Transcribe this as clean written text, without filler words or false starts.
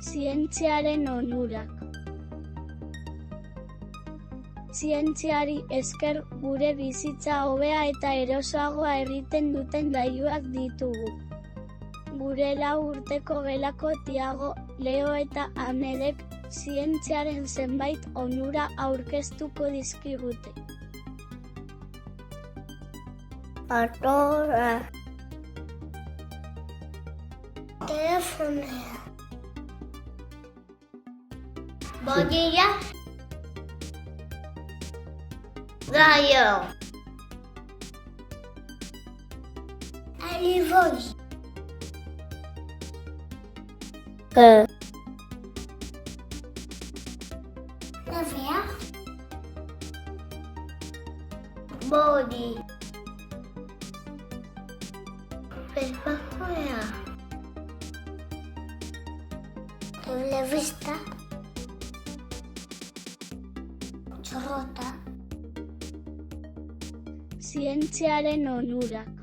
Zientziaren onurak. Zientziari esker gure bizitza hobea eta erosoagoa egiten duten gailuak ditugu. Gure 4 urteko gelako Tiago, Leo eta Anedek zientziaren zenbait onura aurkeztuko dizkigute. Ardoa. Telefonea. Bodilla. Rayo. Alivoi. Lavea. Body. Pespacoya. Televista. Chorrota. Zientziaren onurak.